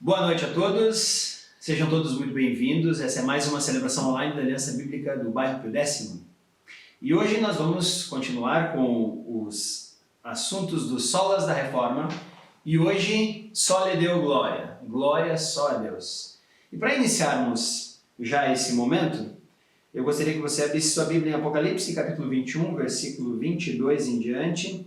Boa noite a todos, sejam todos muito bem-vindos. Essa é mais uma celebração online da Aliança Bíblica do Bairro Pio X. E hoje nós vamos continuar com os assuntos dos solas da Reforma. E hoje, só lhe deu glória, glória só a Deus. E para iniciarmos já esse momento, eu gostaria que você abrisse sua Bíblia em Apocalipse, capítulo 21, versículo 22 em diante,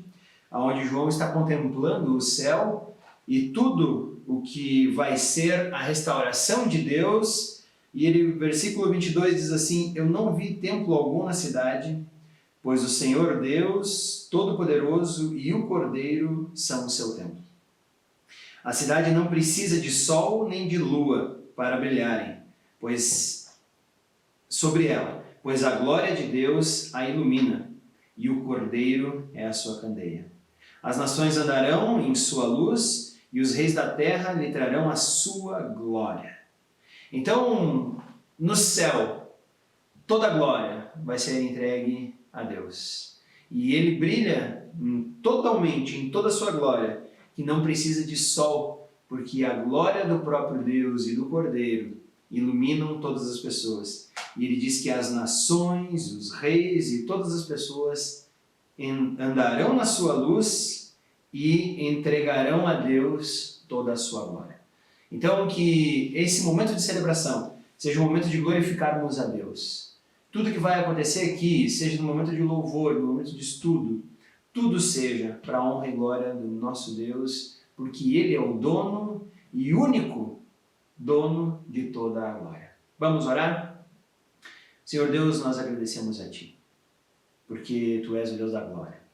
onde João está contemplando o céu e tudo o que vai ser a restauração de Deus. E ele, versículo 22 diz assim: eu não vi templo algum na cidade, pois o Senhor Deus Todo-Poderoso e o Cordeiro são o seu templo. A cidade não precisa de sol nem de lua para brilharem, pois a glória de Deus a ilumina, e o Cordeiro é a sua candeia. As nações andarão em sua luz, e os reis da terra lhe trarão a sua glória. Então, no céu, toda a glória vai ser entregue a Deus. E ele brilha totalmente, em toda a sua glória, que não precisa de sol, porque a glória do próprio Deus e do Cordeiro iluminam todas as pessoas. E ele diz que as nações, os reis e todas as pessoas andarão na sua luz e entregarão a Deus toda a sua glória. Então, que esse momento de celebração seja um momento de glorificarmos a Deus. Tudo que vai acontecer aqui, seja no momento de louvor, no momento de estudo, tudo seja para a honra e glória do nosso Deus, porque Ele é o dono e único dono de toda a glória. Vamos orar? Senhor Deus, nós agradecemos a Ti, porque Tu és o Deus da glória.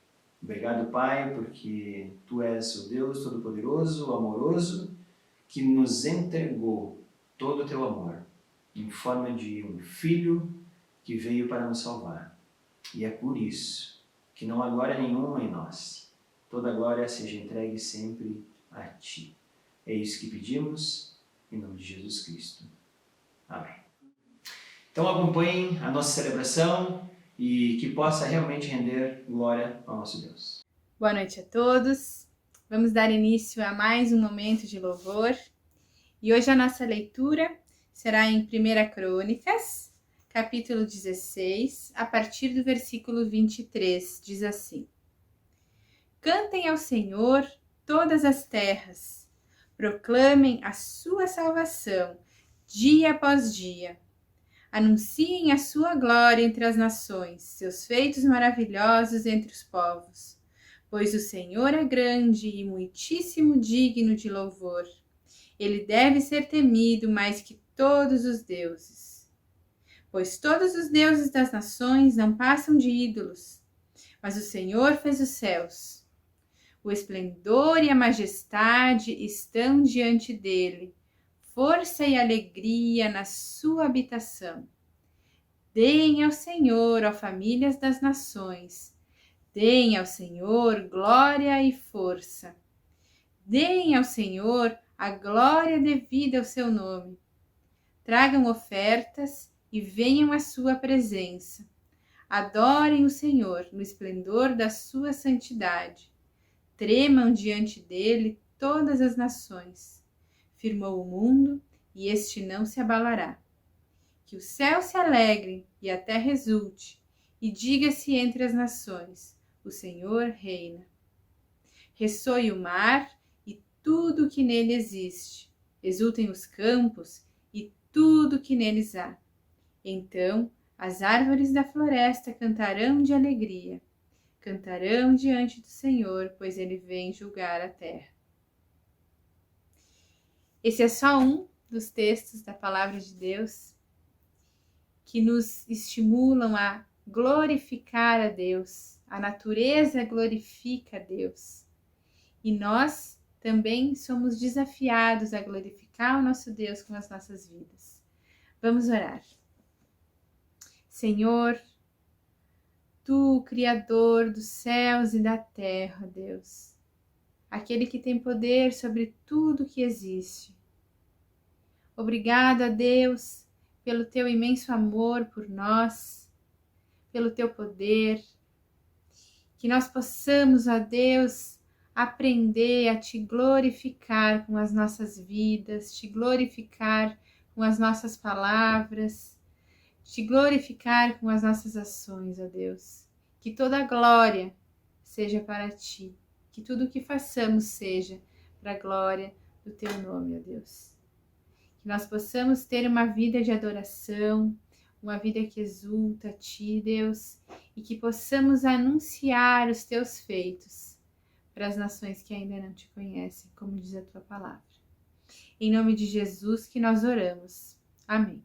Obrigado, Pai, porque Tu és o Deus Todo-Poderoso, amoroso, que nos entregou todo o Teu amor, em forma de um Filho que veio para nos salvar. E é por isso que não há glória nenhuma em nós. Toda a glória seja entregue sempre a Ti. É isso que pedimos, em nome de Jesus Cristo. Amém. Então acompanhem a nossa celebração e que possa realmente render glória ao nosso Deus. Boa noite a todos. Vamos dar início a mais um momento de louvor. E hoje a nossa leitura será em 1 Crônicas, capítulo 16, a partir do versículo 23, diz assim: Cantem ao Senhor todas as terras, proclamem a sua salvação, dia após dia. Anunciem a sua glória entre as nações, seus feitos maravilhosos entre os povos. Pois o Senhor é grande e muitíssimo digno de louvor. Ele deve ser temido mais que todos os deuses. Pois todos os deuses das nações não passam de ídolos, mas o Senhor fez os céus. O esplendor e a majestade estão diante dele, força e alegria na sua habitação. Deem ao Senhor, ó famílias das nações, deem ao Senhor glória e força. Deem ao Senhor a glória devida ao seu nome. Tragam ofertas e venham à sua presença. Adorem o Senhor no esplendor da sua santidade. Tremam diante dele todas as nações. Firmou o mundo e este não se abalará. Que o céu se alegre e a terra exulte, e diga-se entre as nações: o Senhor reina. Ressoe o mar e tudo o que nele existe. Exultem os campos e tudo o que neles há. Então as árvores da floresta cantarão de alegria. Cantarão diante do Senhor, pois ele vem julgar a terra. Esse é só um dos textos da palavra de Deus que nos estimulam a glorificar a Deus. A natureza glorifica a Deus. E nós também somos desafiados a glorificar o nosso Deus com as nossas vidas. Vamos orar. Senhor, Tu, Criador dos céus e da terra, Deus, aquele que tem poder sobre tudo que existe. Obrigado a Deus pelo Teu imenso amor por nós, pelo Teu poder, que nós possamos, ó Deus, aprender a te glorificar com as nossas vidas, te glorificar com as nossas palavras, te glorificar com as nossas ações, ó Deus. Que toda a glória seja para ti, que tudo o que façamos seja para a glória do teu nome, ó Deus. Que nós possamos ter uma vida de adoração, uma vida que exulta a ti, Deus, e que possamos anunciar os teus feitos para as nações que ainda não te conhecem, como diz a tua palavra. Em nome de Jesus que nós oramos. Amém.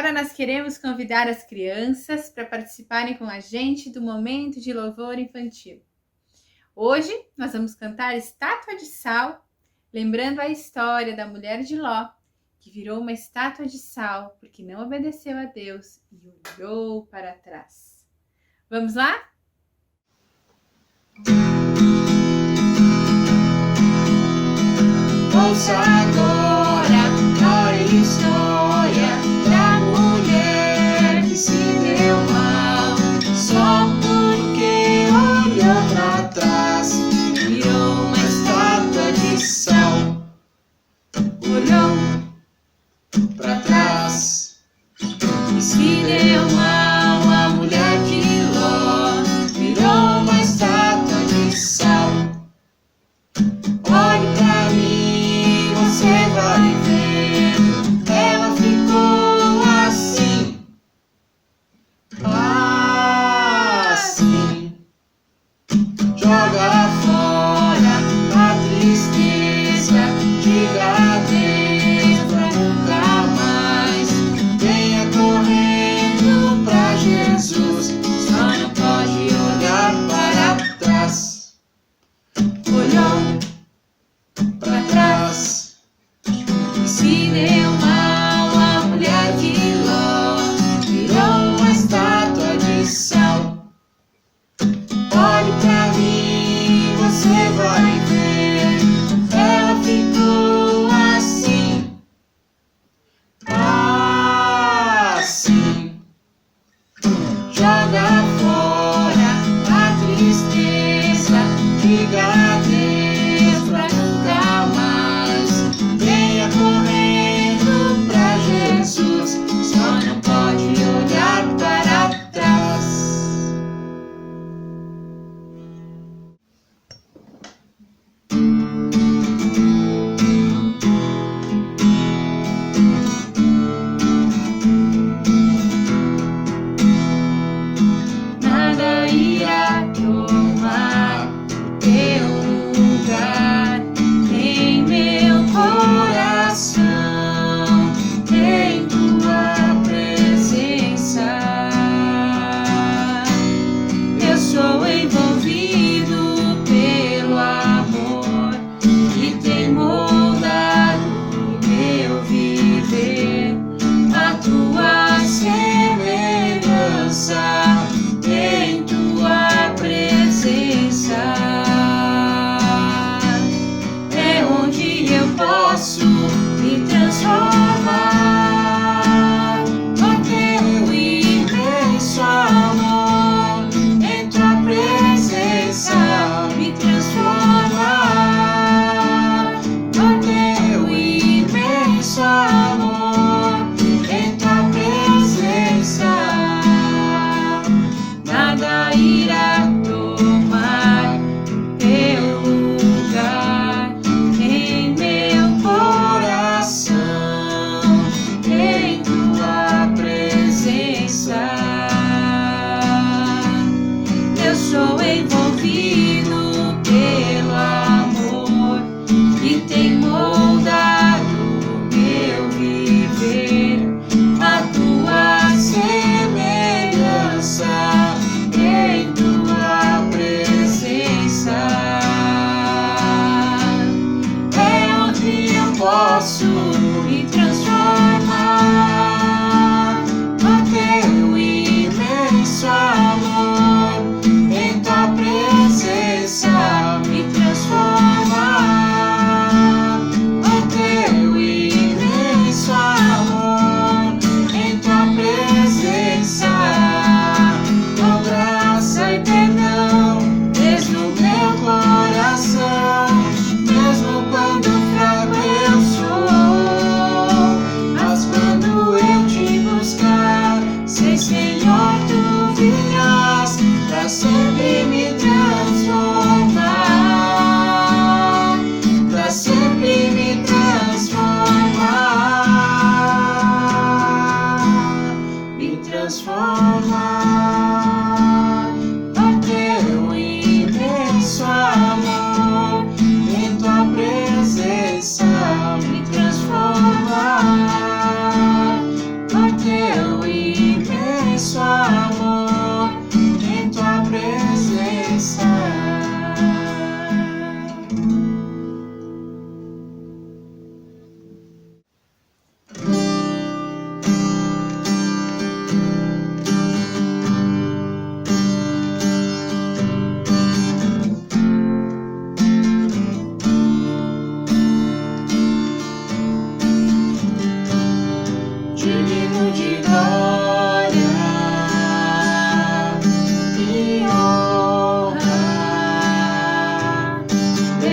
Agora nós queremos convidar as crianças para participarem com a gente do momento de louvor infantil. Hoje nós vamos cantar Estátua de Sal, lembrando a história da mulher de Ló, que virou uma estátua de sal porque não obedeceu a Deus e olhou para trás. Vamos lá? Ouça agora a história da mulher que se deu mal só porque olhou pra trás, virou uma estátua de sal. Olhou pra trás e se deu mal. A mulher de Ló virou uma estátua de sal. Olhe pra mim, você vai ver. Ela ficou assim, assim. Joga fora a tristeza, diga adeus pra nunca mais. Venha correndo pra Jesus, só não pode olhar para trás. Olhou pra trás e se deu mal. A mulher de Ló virou uma estátua de sal. Olhe pra mim, você vai ver. Ela ficou assim, assim. Joga fora a tristeza, diga adeus pra nunca mais. Venha correndo pra Jesus, só não pode olhar para trás. Nada irá tomar o teu lugar em meu coração, em tua presença. Eu sou envolvido pelo amor que tem moldado meu viver, a tua semelhança em tua presença.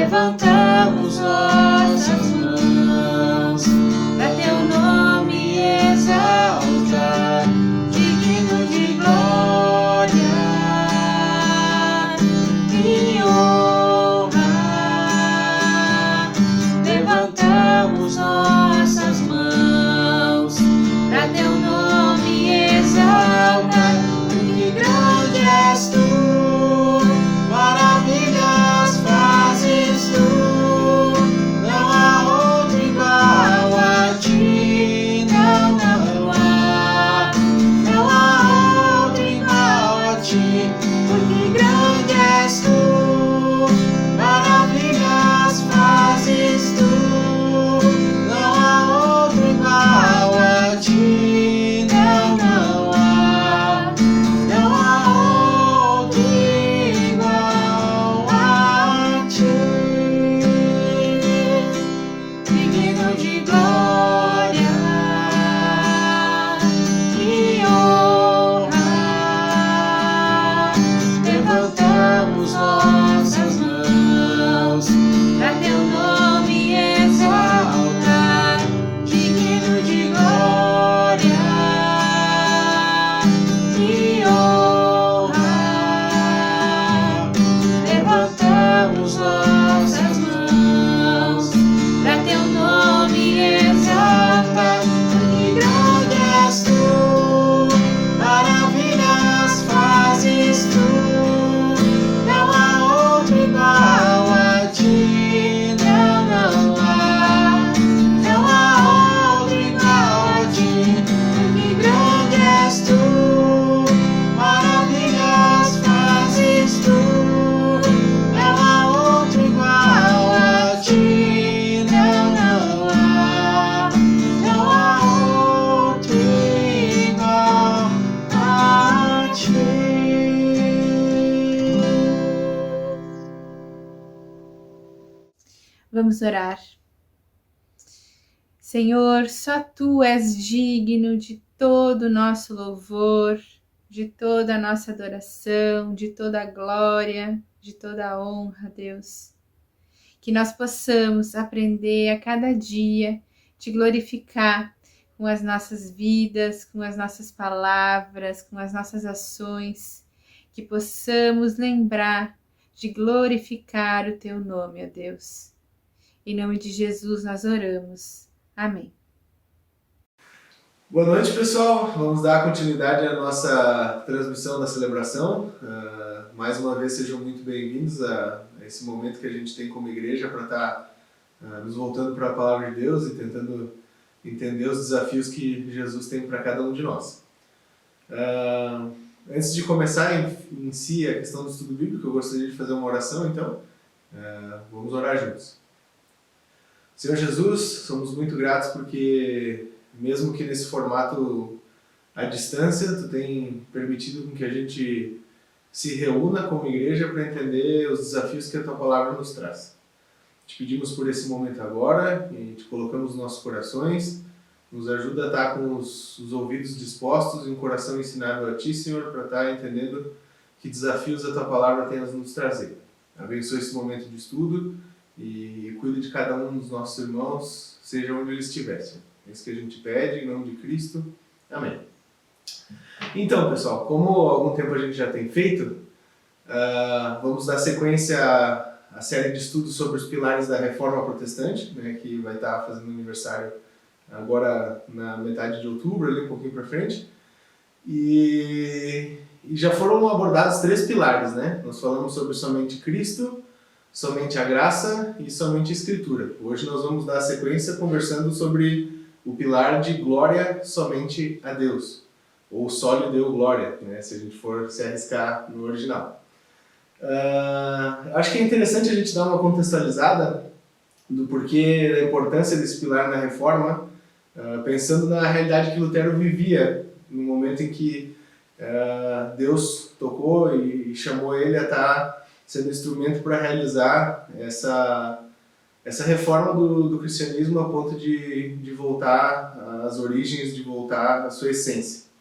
levantamos nossas mãos pra teu nome exaltar, digno de glória e honra. Levantamos nossas mãos pra teu nome exaltar, porque grande és tu, maravilhas fazes tu, não há outro igual a ti, não há outro igual a ti, porque grande és tu, maravilhas fazes tu, não há outro igual a ti, não há outro igual a ti, digno de glória e honra. Levantamos nossas mãos pra teu nome exaltar, digno de glória e honra. Levantamos nossas mãos pra teu nome exaltar, porque grande és tu, maravilhas fazes tu, não há outro igual a ti, não há outro igual a ti, porque grande és tu, maravilhas fazes tu, não há outro igual a ti, não há outro igual a ti. Vamos orar. Senhor, só Tu és digno de todo o nosso louvor, de toda a nossa adoração, de toda a glória, de toda a honra, Deus. Que nós possamos aprender a cada dia Te glorificar com as nossas vidas, com as nossas palavras, com as nossas ações, que possamos lembrar de glorificar o Teu nome, ó Deus. Em nome de Jesus nós oramos. Amém. Boa noite, pessoal. Vamos dar continuidade à nossa transmissão da celebração. Mais uma vez, sejam muito bem-vindos a esse momento que a gente tem como igreja para estar nos voltando para a Palavra de Deus e tentando entender os desafios que Jesus tem para cada um de nós. Antes de começar em si a questão do estudo bíblico, eu gostaria de fazer uma oração, então vamos orar juntos. Senhor Jesus, somos muito gratos porque, mesmo que nesse formato à distância, Tu tem permitido que a gente se reúna como igreja para entender os desafios que a Tua Palavra nos traz. Te pedimos por esse momento agora e te colocamos nos nossos corações. Nos ajuda a estar com os ouvidos dispostos e um coração ensinável a Ti, Senhor, para estar entendendo que desafios a Tua Palavra tem a nos trazer. Abençoe esse momento de estudo e cuide de cada um dos nossos irmãos, seja onde eles estivessem. É isso que a gente pede, em nome de Cristo. Amém. Então, pessoal, como há algum tempo a gente já tem feito, vamos dar sequência à série de estudos sobre os pilares da Reforma Protestante, né, que vai estar fazendo aniversário agora na metade de outubro, ali um pouquinho para frente. E já foram abordados 3 pilares, né? Nós falamos sobre somente Cristo, somente a graça e somente a Escritura. Hoje nós vamos dar a sequência conversando sobre o pilar de glória somente a Deus, ou só lhe deu glória, né, se a gente for se arriscar no original. Acho que é interessante a gente dar uma contextualizada do porquê da importância desse pilar na Reforma, pensando na realidade que Lutero vivia, no momento em que Deus tocou e chamou ele a estar sendo instrumento para realizar essa reforma do cristianismo a ponto de voltar às origens, de voltar à sua essência.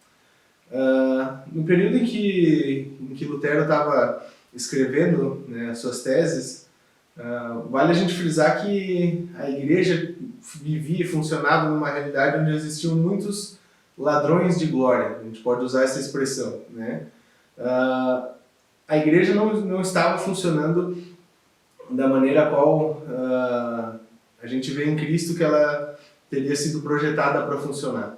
No período em que Lutero estava escrevendo, né, suas teses, Vale a gente frisar que a igreja vivia e funcionava numa realidade onde existiam muitos ladrões de glória, a gente pode usar essa expressão, né? A igreja não estava funcionando da maneira qual a gente vê em Cristo que ela teria sido projetada para funcionar.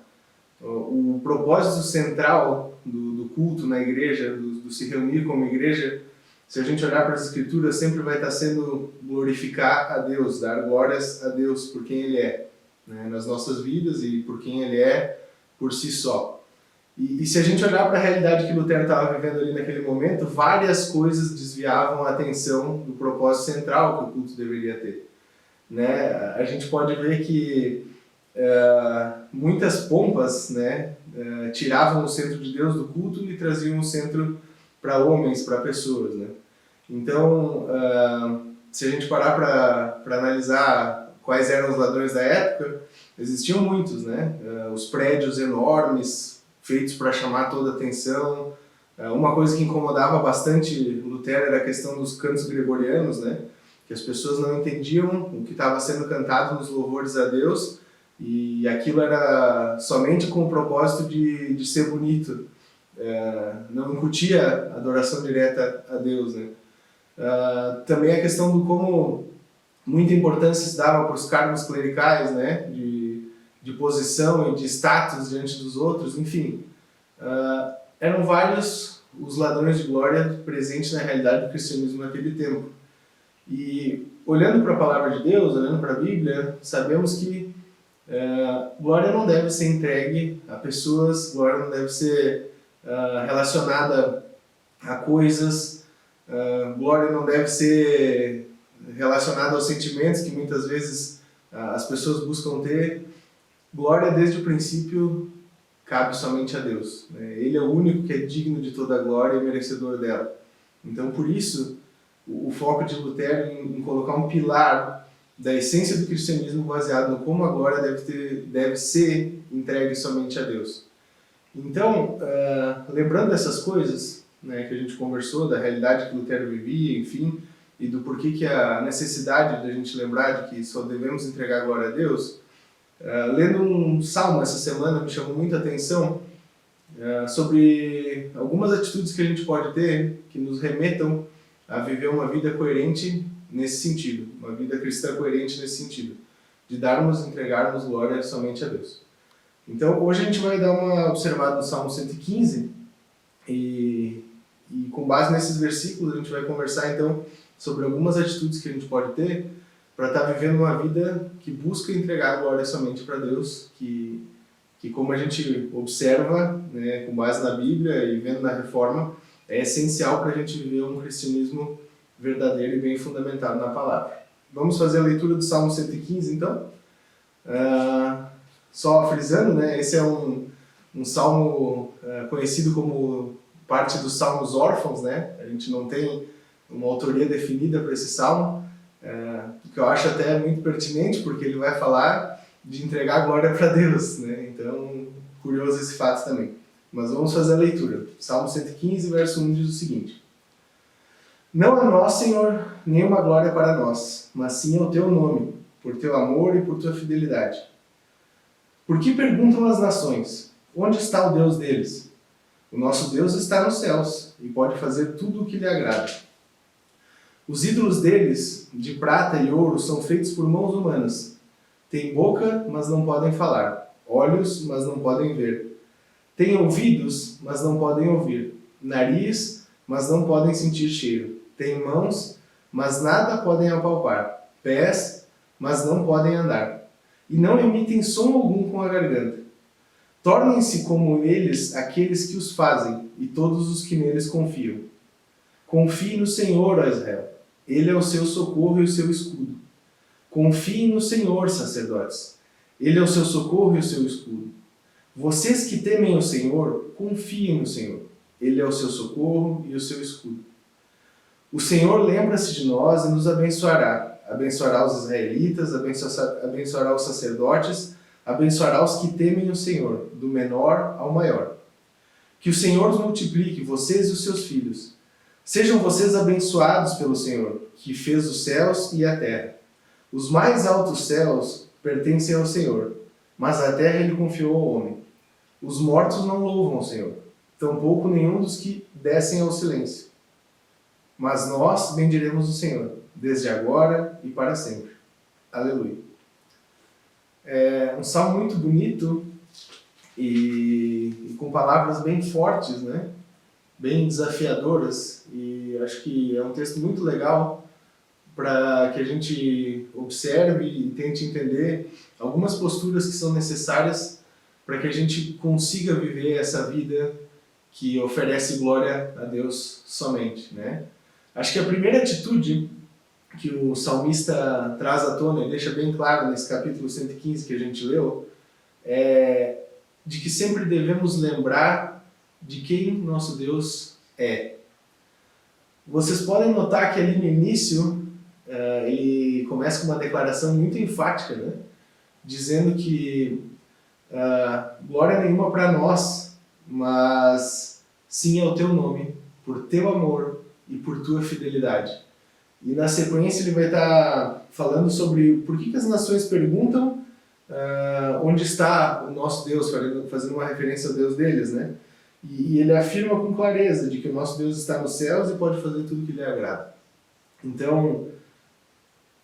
O propósito central do culto na igreja, do se reunir como igreja, se a gente olhar para as Escrituras, sempre vai estar sendo glorificar a Deus, dar glórias a Deus por quem Ele é, né, nas nossas vidas e por quem Ele é por si só. E se a gente olhar para a realidade que Lutero estava vivendo ali naquele momento, várias coisas desviavam a atenção do propósito central que o culto deveria ter. Né? A gente pode ver que muitas pompas, né, tiravam o centro de Deus do culto e traziam o centro para homens, para pessoas, né? Então, se a gente parar para analisar quais eram os ladrões da época, existiam muitos, né? Os prédios enormes, feitos para chamar toda a atenção. Uma coisa que incomodava bastante Lutero era a questão dos cantos gregorianos, né? Que as pessoas não entendiam o que estava sendo cantado nos louvores a Deus, e aquilo era somente com o propósito de ser bonito. Não incutia adoração direta a Deus, né? Também a questão do como muita importância se dava para os cargos clericais, né? De posição e de status diante dos outros, enfim. Eram vários os ladrões de glória presentes na realidade do cristianismo naquele tempo. E olhando para a palavra de Deus, olhando para a Bíblia, sabemos que glória não deve ser entregue a pessoas, glória não deve ser relacionada a coisas, glória não deve ser relacionada aos sentimentos que muitas vezes as pessoas buscam ter. Glória desde o princípio cabe somente a Deus, né? Ele é o único que é digno de toda a glória e merecedor dela. Então por isso o foco de Lutero em colocar um pilar da essência do cristianismo baseado no como a glória deve ser entregue somente a Deus. Então, lembrando dessas coisas, né, que a gente conversou, da realidade que Lutero vivia, enfim, e do porquê que a necessidade da gente lembrar de que só devemos entregar a glória a Deus, lendo um salmo essa semana me chamou muita atenção sobre algumas atitudes que a gente pode ter que nos remetam a viver uma vida coerente nesse sentido, uma vida cristã coerente nesse sentido, de entregarmos glória somente a Deus. Então, hoje a gente vai dar uma observada no Salmo 115 e com base nesses versículos a gente vai conversar então sobre algumas atitudes que a gente pode ter para estar vivendo uma vida que busca entregar a glória somente para Deus, que como a gente observa, né, com base na Bíblia e vendo na Reforma, é essencial para a gente viver um cristianismo verdadeiro e bem fundamentado na palavra. Vamos fazer a leitura do Salmo 115 então? Só frisando, né, esse é um salmo conhecido como parte dos salmos órfãos, né? A gente não tem uma autoria definida para esse salmo, que eu acho até muito pertinente, porque ele vai falar de entregar a glória para Deus, né? Então, curioso esse fato também. Mas vamos fazer a leitura. Salmo 115, verso 1 diz o seguinte: Não a nós, Senhor, nenhuma glória para nós, mas sim ao teu nome, por teu amor e por tua fidelidade. Por que perguntam as nações, onde está o Deus deles? O nosso Deus está nos céus e pode fazer tudo o que lhe agrada. Os ídolos deles, de prata e ouro, são feitos por mãos humanas. Têm boca, mas não podem falar. Olhos, mas não podem ver. Têm ouvidos, mas não podem ouvir. Nariz, mas não podem sentir cheiro. Têm mãos, mas nada podem apalpar. Pés, mas não podem andar. E não emitem som algum com a garganta. Tornem-se como eles aqueles que os fazem e todos os que neles confiam. Confie no Senhor, ó Israel. Ele é o seu socorro e o seu escudo. Confiem no Senhor, sacerdotes. Ele é o seu socorro e o seu escudo. Vocês que temem o Senhor, confiem no Senhor. Ele é o seu socorro e o seu escudo. O Senhor lembra-se de nós e nos abençoará. Abençoará os israelitas, abençoará os sacerdotes, abençoará os que temem o Senhor, do menor ao maior. Que o Senhor os multiplique, vocês e os seus filhos. Sejam vocês abençoados pelo Senhor, que fez os céus e a terra. Os mais altos céus pertencem ao Senhor, mas a terra ele confiou ao homem. Os mortos não louvam o Senhor, tampouco nenhum dos que descem ao silêncio. Mas nós bendiremos o Senhor, desde agora e para sempre. Aleluia. É um salmo muito bonito e com palavras bem fortes, né? Bem desafiadoras, e acho que é um texto muito legal para que a gente observe e tente entender algumas posturas que são necessárias para que a gente consiga viver essa vida que oferece glória a Deus somente, né? Acho que a primeira atitude que o salmista traz à tona e deixa bem claro nesse capítulo 115 que a gente leu é de que sempre devemos lembrar de quem nosso Deus é. Vocês podem notar que ali no início ele começa com uma declaração muito enfática, né? Dizendo que glória nenhuma para nós, mas sim ao teu nome, por teu amor e por tua fidelidade. E na sequência ele vai estar falando sobre por que as nações perguntam onde está o nosso Deus, fazendo uma referência ao Deus deles, né? E ele afirma com clareza de que o nosso Deus está nos céus e pode fazer tudo o que lhe agrada. Então,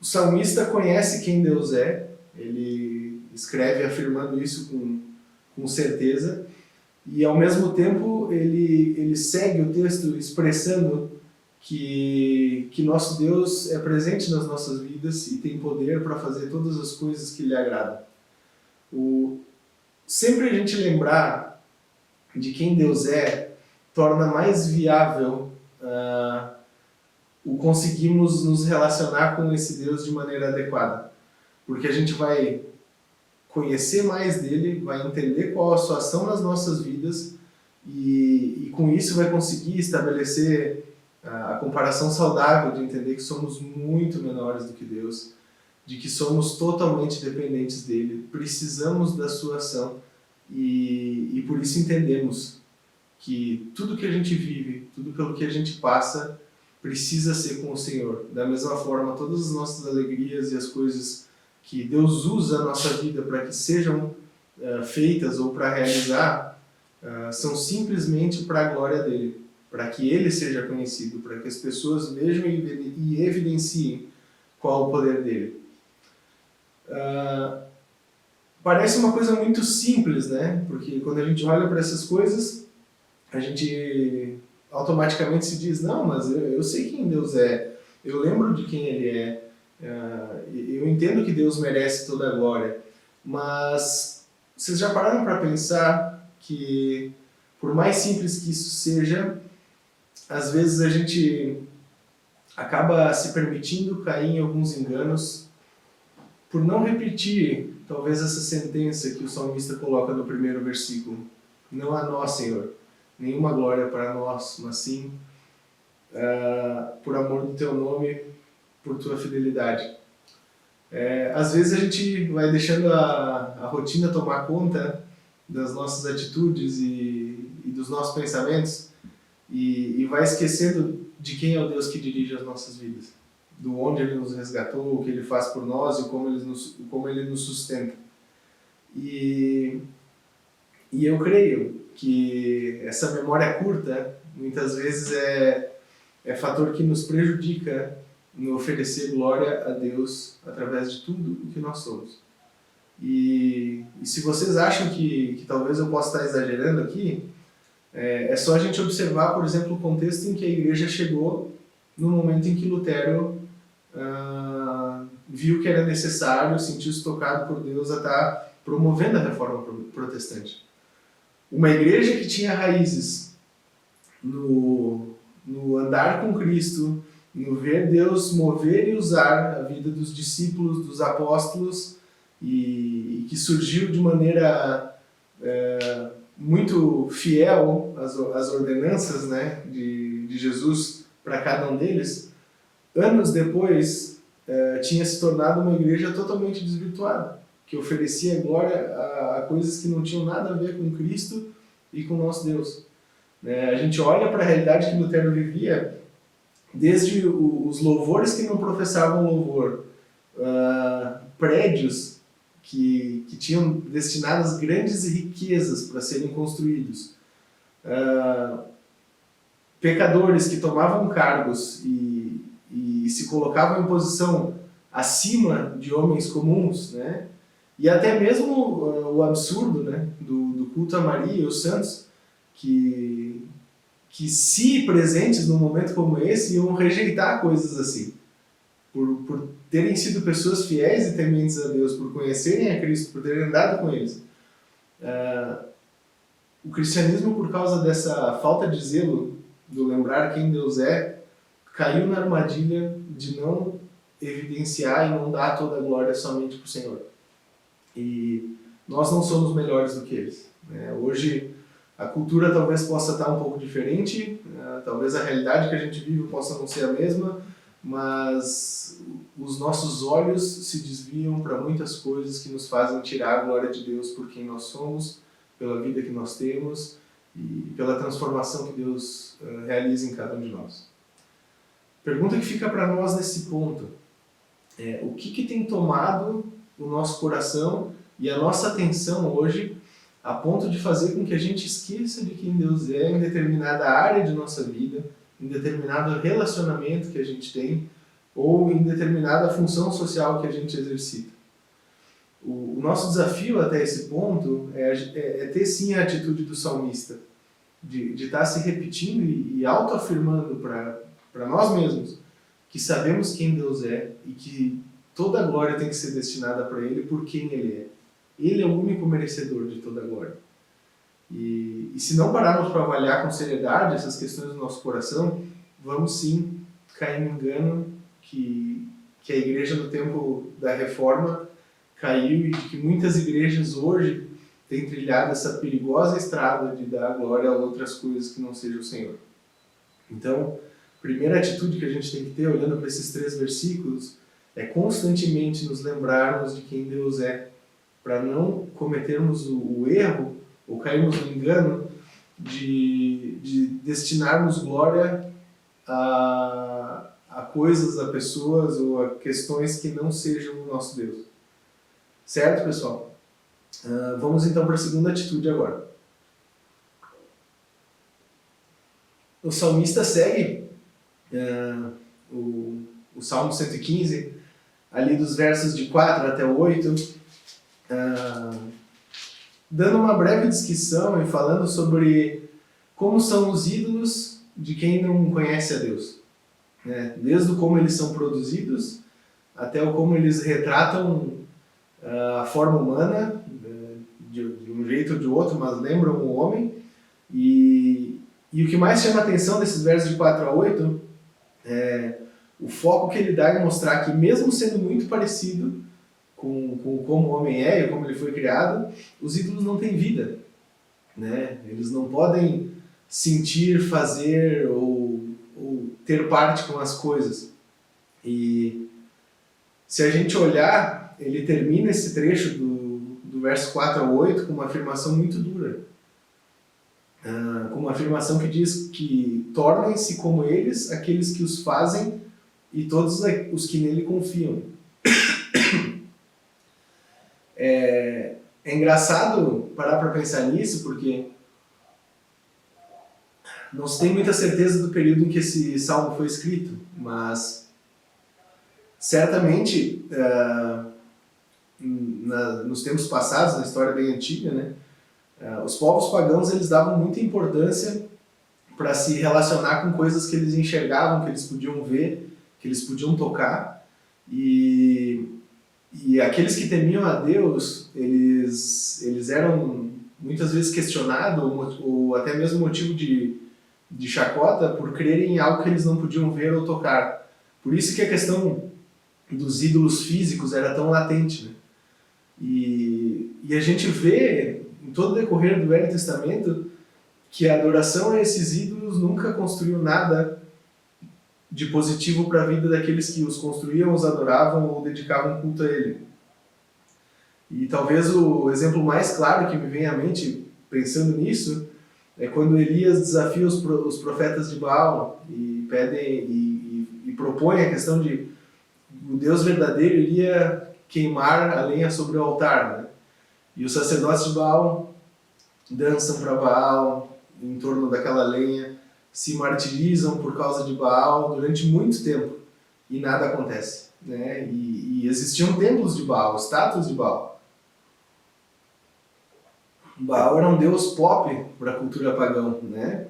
o salmista conhece quem Deus é, ele escreve afirmando isso com certeza, e ao mesmo tempo ele segue o texto expressando que nosso Deus é presente nas nossas vidas e tem poder para fazer todas as coisas que lhe agradam. Sempre a gente lembrar de quem Deus é torna mais viável o conseguirmos nos relacionar com esse Deus de maneira adequada. Porque a gente vai conhecer mais dele, vai entender qual a sua ação nas nossas vidas e com isso vai conseguir estabelecer a comparação saudável de entender que somos muito menores do que Deus, de que somos totalmente dependentes dele, precisamos da sua ação e por isso entendemos que tudo que a gente vive, tudo pelo que a gente passa, precisa ser com o Senhor. Da mesma forma, todas as nossas alegrias e as coisas que Deus usa a nossa vida para que sejam feitas ou para realizar, são simplesmente para a glória dele, para que ele seja conhecido, para que as pessoas vejam e evidenciem qual o poder dele. Parece uma coisa muito simples, né? Porque quando a gente olha para essas coisas, a gente automaticamente se diz, não, mas eu sei quem Deus é, eu lembro de quem ele é, eu entendo que Deus merece toda a glória, mas vocês já pararam para pensar que, por mais simples que isso seja, às vezes a gente acaba se permitindo cair em alguns enganos por não repetir, talvez, essa sentença que o salmista coloca no primeiro versículo. Não a nós, Senhor, nenhuma glória para nós, mas sim por amor do teu nome, por tua fidelidade. Às vezes a gente vai deixando a rotina tomar conta das nossas atitudes e dos nossos pensamentos e vai esquecendo de quem é o Deus que dirige as nossas vidas, do onde ele nos resgatou, o que ele faz por nós e como ele nos sustenta. E eu creio que essa memória curta muitas vezes é fator que nos prejudica no oferecer glória a Deus através de tudo o que nós somos. E se vocês acham que talvez eu possa estar exagerando aqui, é só a gente observar, por exemplo, o contexto em que a igreja chegou no momento em que Lutero viu que era necessário, sentiu-se tocado por Deus a estar promovendo a reforma protestante. Uma igreja que tinha raízes no andar com Cristo, no ver Deus mover e usar a vida dos discípulos, dos apóstolos, e que surgiu de maneira muito fiel às ordenanças, né, de Jesus para cada um deles, anos depois tinha se tornado uma igreja totalmente desvirtuada, que oferecia glória a coisas que não tinham nada a ver com Cristo e com o nosso Deus. A gente olha para a realidade que Lutero vivia desde os louvores que não professavam louvor, prédios que tinham destinadas grandes riquezas para serem construídos, pecadores que tomavam cargos e se colocavam em posição acima de homens comuns, né? E até mesmo o absurdo, né, do culto a Maria e os santos, que se presentes num momento como esse, iam rejeitar coisas assim. Por terem sido pessoas fiéis e tementes a Deus, por conhecerem a Cristo, por terem andado com eles. O cristianismo, por causa dessa falta de zelo, do lembrar quem Deus é, caiu na armadilha de não evidenciar e não dar toda a glória somente para o Senhor. E nós não somos melhores do que eles, né? Hoje a cultura talvez possa estar um pouco diferente, talvez a realidade que a gente vive possa não ser a mesma, mas os nossos olhos se desviam para muitas coisas que nos fazem tirar a glória de Deus por quem nós somos, pela vida que nós temos e pela transformação que Deus realiza em cada um de nós. Pergunta que fica para nós nesse ponto é: o que tem tomado o nosso coração e a nossa atenção hoje a ponto de fazer com que a gente esqueça de quem Deus é em determinada área de nossa vida, em determinado relacionamento que a gente tem ou em determinada função social que a gente exercita? O nosso desafio até esse ponto é ter sim a atitude do salmista, de estar se repetindo e autoafirmando para nós mesmos que sabemos quem Deus é e que toda a glória tem que ser destinada para Ele por quem Ele é. Ele é o único merecedor de toda a glória. E se não pararmos para avaliar com seriedade essas questões do nosso coração, vamos sim cair no engano que a igreja no tempo da Reforma caiu e que muitas igrejas hoje têm trilhado essa perigosa estrada de dar glória a outras coisas que não sejam o Senhor. Então, a primeira atitude que a gente tem que ter, olhando para esses 3 versículos, é constantemente nos lembrarmos de quem Deus é, para não cometermos o erro ou cairmos no engano de destinarmos glória a coisas, a pessoas ou a questões que não sejam o nosso Deus. Certo, pessoal? Vamos então para a segunda atitude agora. O salmista segue o Salmo 115, ali dos versos de 4 até 8, dando uma breve descrição e falando sobre como são os ídolos de quem não conhece a Deus, né? Desde como eles são produzidos até como eles retratam a forma humana, de um jeito ou de outro, mas lembram o homem. E o que mais chama a atenção desses versos de 4 a 8 é o foco que ele dá em mostrar que, mesmo sendo muito parecido com como o homem é e como ele foi criado, os ídolos não têm vida, né? Eles não podem sentir, fazer ou ter parte com as coisas. E se a gente olhar, ele termina esse trecho do verso 4 a 8 com uma afirmação muito dura. Com uma afirmação que diz que tornem-se como eles aqueles que os fazem e todos os que nele confiam. É engraçado parar para pensar nisso, porque não se tem muita certeza do período em que esse salmo foi escrito, mas certamente nos tempos passados, na história bem antiga, né, os povos pagãos eles davam muita importância para se relacionar com coisas que eles enxergavam, que eles podiam ver, que eles podiam tocar, e aqueles que temiam a Deus, eles eram muitas vezes questionados ou até mesmo motivo de chacota por crerem em algo que eles não podiam ver ou tocar. Por isso que a questão dos ídolos físicos era tão latente, né? E a gente vê em todo o decorrer do Velho Testamento que a adoração a esses ídolos nunca construiu nada de positivo para a vida daqueles que os construíam, os adoravam ou dedicavam culto a ele. E talvez o exemplo mais claro que me vem à mente pensando nisso é quando Elias desafia os profetas de Baal e propõe a questão de o Deus verdadeiro iria queimar a lenha sobre o altar, né? E os sacerdotes de Baal dançam para Baal em torno daquela lenha, se martirizam por causa de Baal durante muito tempo e nada acontece, né? E existiam templos de Baal, estátuas de Baal. Baal era um deus pop para a cultura pagã, né?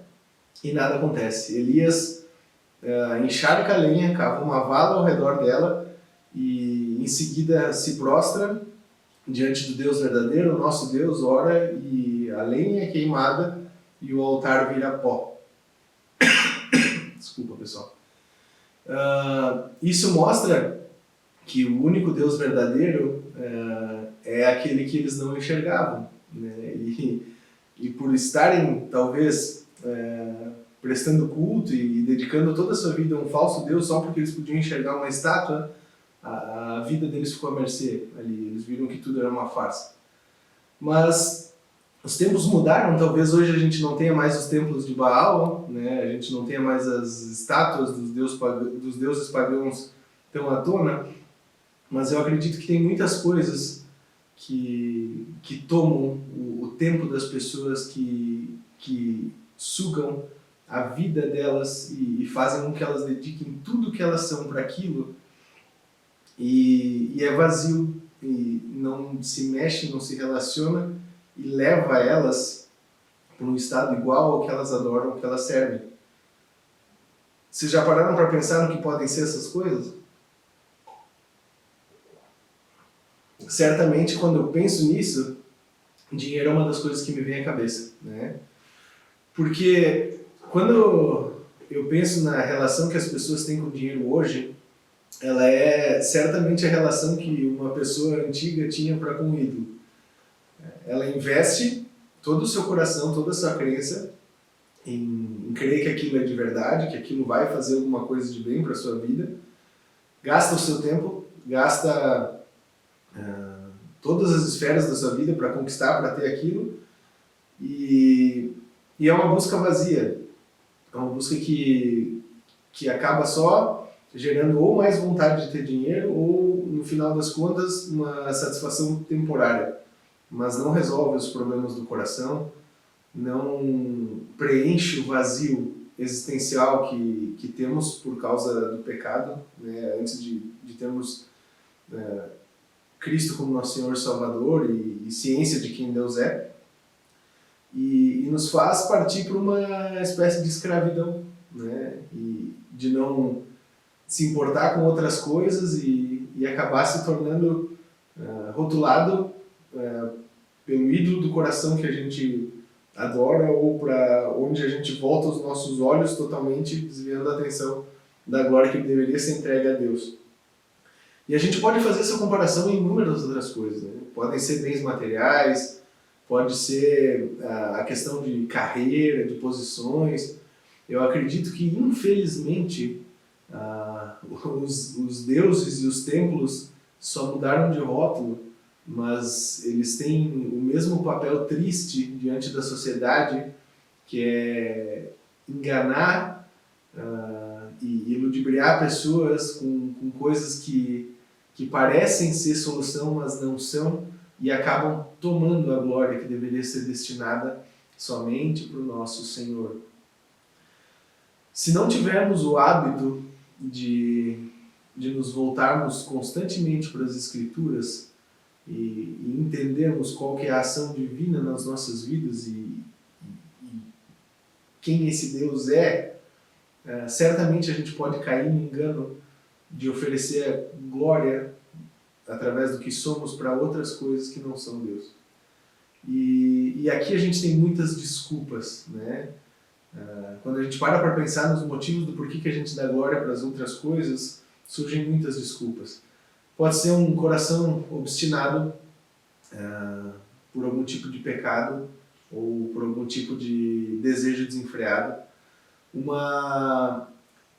E nada acontece. Elias encharca a lenha, cava uma vala ao redor dela e em seguida se prostra diante do Deus verdadeiro, o nosso Deus, ora e a lenha é queimada e o altar vira pó. Desculpa, pessoal. Isso mostra que o único Deus verdadeiro é aquele que eles não enxergavam, né? E por estarem, talvez, prestando culto e dedicando toda a sua vida a um falso Deus só porque eles podiam enxergar uma estátua, a vida deles ficou à mercê ali. Eles viram que tudo era uma farsa. Mas os tempos mudaram. Talvez hoje a gente não tenha mais os templos de Baal, né? A gente não tenha mais as estátuas dos deuses pagãos tão à tona. Mas eu acredito que tem muitas coisas que tomam o tempo das pessoas, que sugam a vida delas e fazem com que elas dediquem tudo que elas são para aquilo, e é vazio, e não se mexe, não se relaciona, e leva elas para um estado igual ao que elas adoram, ao que elas servem. Vocês já pararam para pensar no que podem ser essas coisas? Certamente, quando eu penso nisso, dinheiro é uma das coisas que me vem à cabeça, né? Porque quando eu penso na relação que as pessoas têm com o dinheiro hoje, ela é certamente a relação que uma pessoa antiga tinha para com o ídolo. Ela investe todo o seu coração, toda a sua crença em crer que aquilo é de verdade, que aquilo vai fazer alguma coisa de bem para a sua vida, gasta o seu tempo, gasta todas as esferas da sua vida para conquistar, para ter aquilo, e é uma busca vazia, é uma busca que acaba só gerando ou mais vontade de ter dinheiro ou, no final das contas, uma satisfação temporária, mas não resolve os problemas do coração, não preenche o vazio existencial que temos por causa do pecado, né? Antes de termos Cristo como nosso Senhor e Salvador e ciência de quem Deus é, e nos faz partir para uma espécie de escravidão, né? E de não se importar com outras coisas e acabar se tornando rotulado pelo ídolo do coração que a gente adora, ou para onde a gente volta os nossos olhos totalmente, desviando a atenção da glória que deveria ser entregue a Deus. E a gente pode fazer essa comparação em inúmeras outras coisas, né? Podem ser bens materiais, pode ser a questão de carreira, de posições. Eu acredito que, infelizmente, os deuses e os templos só mudaram de rótulo, mas eles têm o mesmo papel triste diante da sociedade, que é enganar e ludibriar pessoas com coisas que parecem ser solução, mas não são, e acabam tomando a glória que deveria ser destinada somente para o nosso Senhor. Se não tivermos o hábito de nos voltarmos constantemente para as Escrituras e entendermos qual que é a ação divina nas nossas vidas e quem esse Deus é, certamente a gente pode cair no engano de oferecer glória através do que somos para outras coisas que não são Deus. E aqui a gente tem muitas desculpas, né? Quando a gente para pensar nos motivos do porquê que a gente dá glória para as outras coisas, surgem muitas desculpas. Pode ser um coração obstinado por algum tipo de pecado ou por algum tipo de desejo desenfreado, uma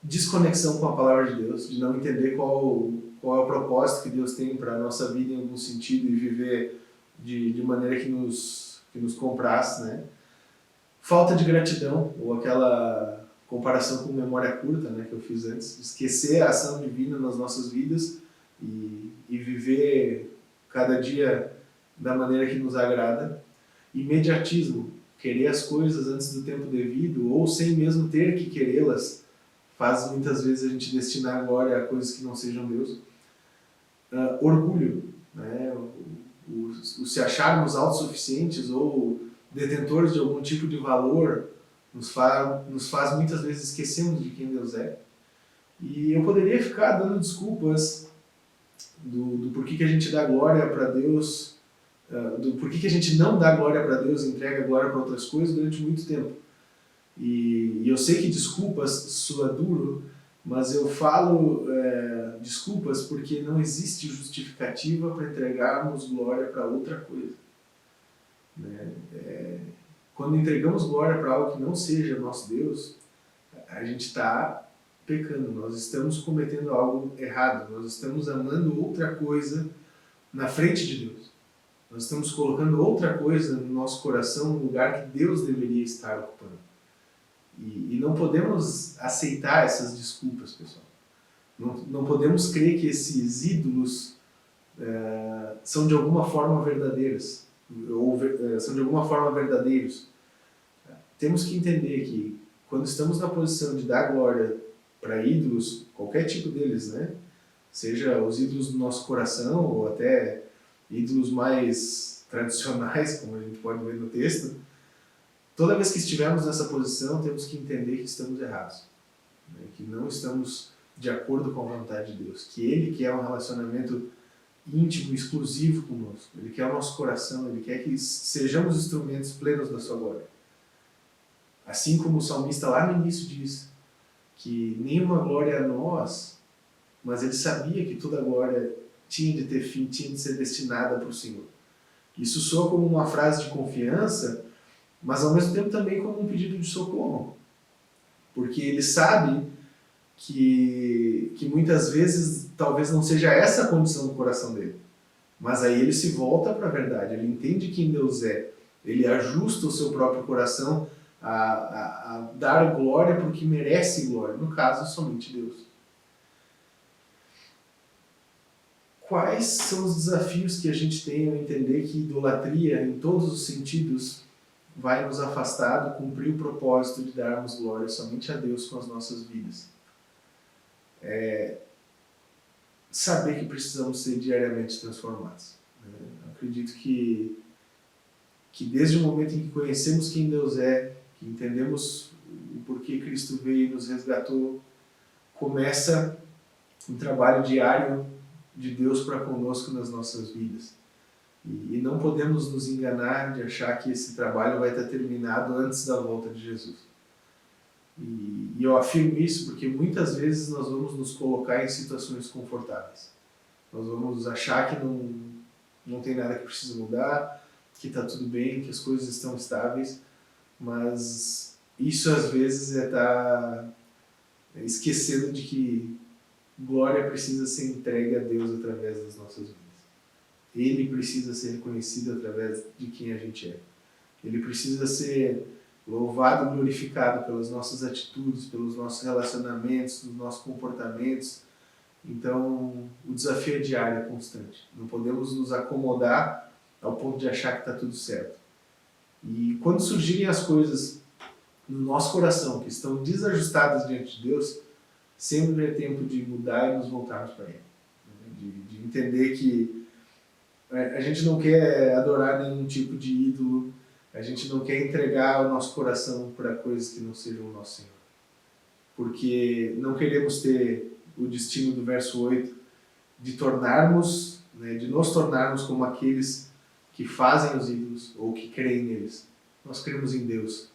desconexão com a palavra de Deus, de não entender qual é o propósito que Deus tem para a nossa vida em algum sentido e viver de maneira que nos compraz, né? Falta de gratidão, ou aquela comparação com memória curta, né, que eu fiz antes, esquecer a ação divina nas nossas vidas e viver cada dia da maneira que nos agrada. Imediatismo, querer as coisas antes do tempo devido ou sem mesmo ter que querê-las, faz muitas vezes a gente destinar a glória a coisas que não sejam Deus. Orgulho, né, o se acharmos autossuficientes ou detentores de algum tipo de valor nos faz muitas vezes esquecermos de quem Deus é. E eu poderia ficar dando desculpas do porquê que a gente dá glória para Deus, do porquê que a gente não dá glória para Deus e entrega glória para outras coisas durante muito tempo. E eu sei que desculpas soa duro, mas eu falo desculpas porque não existe justificativa para entregarmos glória para outra coisa. Né? Quando entregamos glória para algo que não seja nosso Deus, a gente está pecando, nós estamos cometendo algo errado, nós estamos amando outra coisa na frente de Deus. Nós estamos colocando outra coisa no nosso coração no lugar que Deus deveria estar ocupando. E não podemos aceitar essas desculpas, pessoal. Não podemos crer que esses ídolos são de alguma forma verdadeiros. Temos que entender que quando estamos na posição de dar glória para ídolos, qualquer tipo deles, né? Seja os ídolos do nosso coração ou até ídolos mais tradicionais, como a gente pode ver no texto, toda vez que estivermos nessa posição, temos que entender que estamos errados, né? Que não estamos de acordo com a vontade de Deus, que Ele quer um relacionamento íntimo, exclusivo conosco, Ele quer o nosso coração, Ele quer que sejamos instrumentos plenos da sua glória. Assim como o salmista lá no início diz, que nenhuma glória a nós, mas ele sabia que toda glória tinha de ter fim, tinha de ser destinada para o Senhor. Isso soa como uma frase de confiança, mas ao mesmo tempo também como um pedido de socorro. Porque ele sabe que muitas vezes talvez não seja essa a condição do coração dele. Mas aí ele se volta para a verdade, ele entende quem Deus é, ele ajusta o seu próprio coração a dar glória para o que merece glória, no caso, somente Deus. Quais são os desafios que a gente tem ao entender que idolatria, em todos os sentidos, vai nos afastar do cumprir o propósito de darmos glória somente a Deus com as nossas vidas? Saber que precisamos ser diariamente transformados. Acredito que desde o momento em que conhecemos quem Deus é, que entendemos o porquê Cristo veio e nos resgatou, começa um trabalho diário de Deus para conosco nas nossas vidas. E não podemos nos enganar de achar que esse trabalho vai estar terminado antes da volta de Jesus. E eu afirmo isso porque muitas vezes nós vamos nos colocar em situações confortáveis. Nós vamos achar que não tem nada que precisa mudar, que está tudo bem, que as coisas estão estáveis, mas isso às vezes é estar esquecendo de que glória precisa ser entregue a Deus através das nossas vidas. Ele precisa ser reconhecido através de quem a gente é. Ele precisa ser louvado e glorificado pelas nossas atitudes, pelos nossos relacionamentos, pelos nossos comportamentos. Então, o desafio é diário, é constante. Não podemos nos acomodar ao ponto de achar que está tudo certo. E quando surgirem as coisas no nosso coração que estão desajustadas diante de Deus, sempre é tempo de mudar e nos voltarmos para Ele. De entender que a gente não quer adorar nenhum tipo de ídolo, a gente não quer entregar o nosso coração para coisas que não sejam o nosso Senhor. Porque não queremos ter o destino do verso 8 de nos tornarmos como aqueles que fazem os ídolos ou que creem neles. Nós cremos em Deus.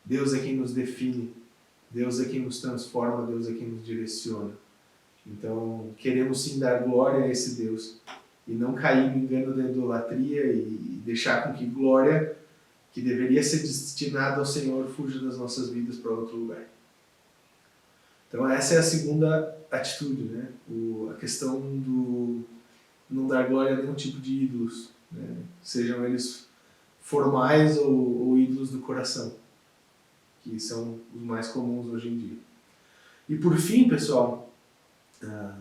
Deus é quem nos define, Deus é quem nos transforma, Deus é quem nos direciona. Então, queremos sim dar glória a esse Deus e não cair no engano da idolatria e deixar com que glória que deveria ser destinada ao Senhor fuja das nossas vidas para outro lugar. Então essa é a segunda atitude, né? A questão do não dar glória a nenhum tipo de ídolos, né? Sejam eles formais ou ídolos do coração. que são os mais comuns hoje em dia. E por fim, pessoal,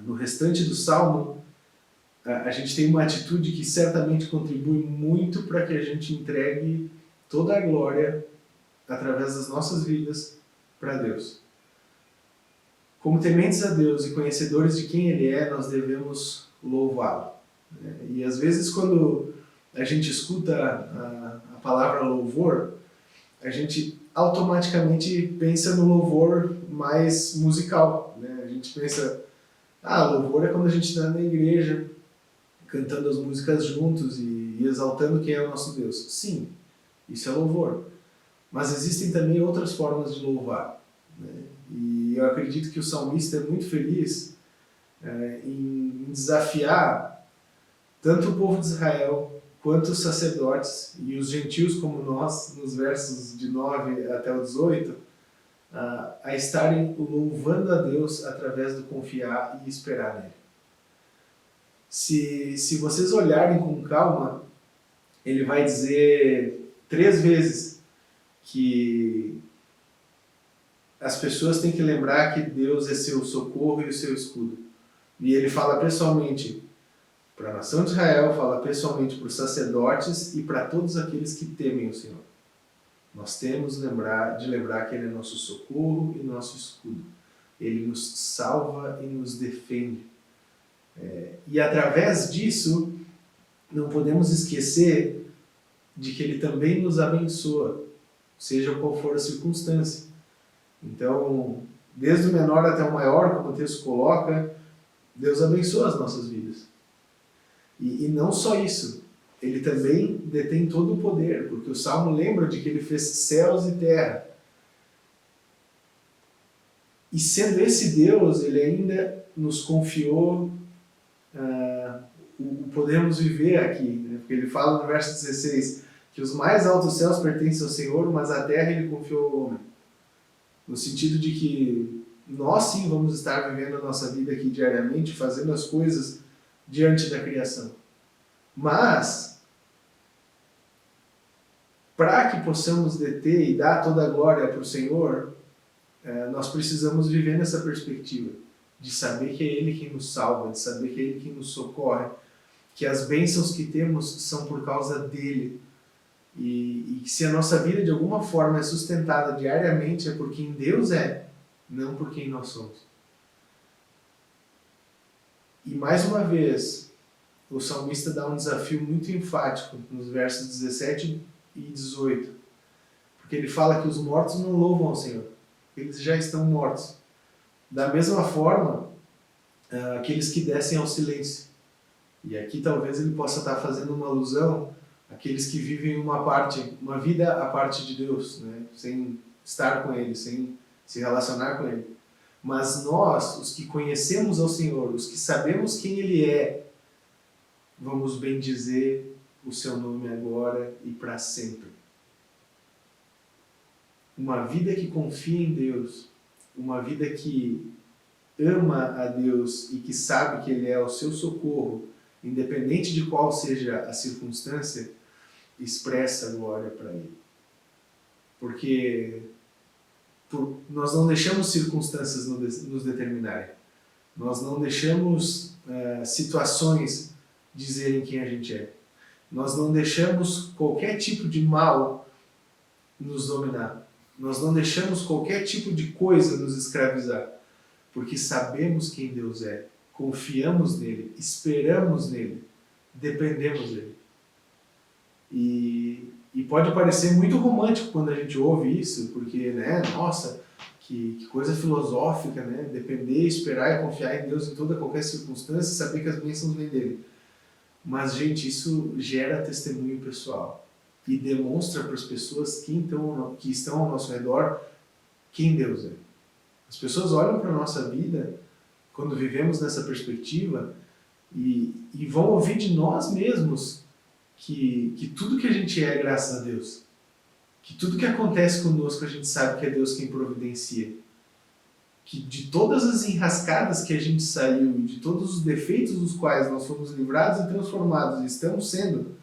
no restante do Salmo, a gente tem uma atitude que certamente contribui muito para que a gente entregue toda a glória através das nossas vidas para Deus. Como tementes a Deus e conhecedores de quem Ele é, nós devemos louvá-lo. E às vezes quando a gente escuta a palavra louvor, a gente automaticamente pensa no louvor mais musical. A gente pensa, louvor é quando a gente está na igreja, cantando as músicas juntos e exaltando quem é o nosso Deus. Sim, isso é louvor. Mas existem também outras formas de louvar. E eu acredito que o salmista é muito feliz em desafiar tanto o povo de Israel quanto os sacerdotes e os gentios como nós, nos versos de 9 até o 18, a estarem louvando a Deus através do confiar e esperar nele. Se vocês olharem com calma, ele vai dizer 3 vezes que as pessoas têm que lembrar que Deus é seu socorro e o seu escudo. E ele fala pessoalmente para a nação de Israel, fala pessoalmente para os sacerdotes e para todos aqueles que temem o Senhor. Nós temos de lembrar que Ele é nosso socorro e nosso escudo. Ele nos salva e nos defende. E através disso, não podemos esquecer de que Ele também nos abençoa, seja qual for a circunstância. Então, desde o menor até o maior, como o texto coloca, Deus abençoa as nossas vidas. E não só isso, Ele também detém todo o poder, porque o Salmo lembra de que Ele fez céus e terra. E sendo esse Deus, Ele ainda nos confiou o podermos viver aqui, porque Ele fala no verso 16 que os mais altos céus pertencem ao Senhor, mas a terra Ele confiou ao homem. No sentido de que nós sim vamos estar vivendo a nossa vida aqui diariamente, fazendo as coisas diante da criação. Mas, para que possamos deter e dar toda a glória para o Senhor, nós precisamos viver nessa perspectiva, de saber que é Ele quem nos salva, de saber que é Ele quem nos socorre, que as bênçãos que temos são por causa dEle, e se a nossa vida de alguma forma é sustentada diariamente é por quem Deus é, não por quem nós somos. E mais uma vez, o salmista dá um desafio muito enfático nos versos 17 e 18, porque ele fala que os mortos não louvam ao Senhor, eles já estão mortos. Da mesma forma, aqueles que descem ao silêncio. E aqui talvez ele possa estar fazendo uma alusão àqueles que vivem uma vida à parte de Deus, sem estar com Ele, sem se relacionar com Ele. Mas nós, os que conhecemos ao Senhor, os que sabemos quem Ele é, vamos bendizer o Seu nome agora e para sempre. Uma vida que confia em Deus, uma vida que ama a Deus e que sabe que Ele é o seu socorro, independente de qual seja a circunstância, expressa a glória para Ele. Porque nós não deixamos circunstâncias nos determinarem. Nós não deixamos situações dizerem quem a gente é. Nós não deixamos qualquer tipo de mal nos dominar. Nós não deixamos qualquer tipo de coisa nos escravizar. Porque sabemos quem Deus é, confiamos nele, esperamos nele, dependemos dele. E pode parecer muito romântico quando a gente ouve isso, porque, nossa, que coisa filosófica, depender, esperar e confiar em Deus em toda qualquer circunstância e saber que as bênçãos vêm dele. Mas, gente, isso gera testemunho pessoal e demonstra para as pessoas que estão ao nosso redor quem Deus é. As pessoas olham para a nossa vida, quando vivemos nessa perspectiva, e vão ouvir de nós mesmos que tudo que a gente é graças a Deus. Que tudo que acontece conosco a gente sabe que é Deus quem providencia. Que de todas as enrascadas que a gente saiu, e de todos os defeitos dos quais nós fomos livrados e transformados e estamos sendo,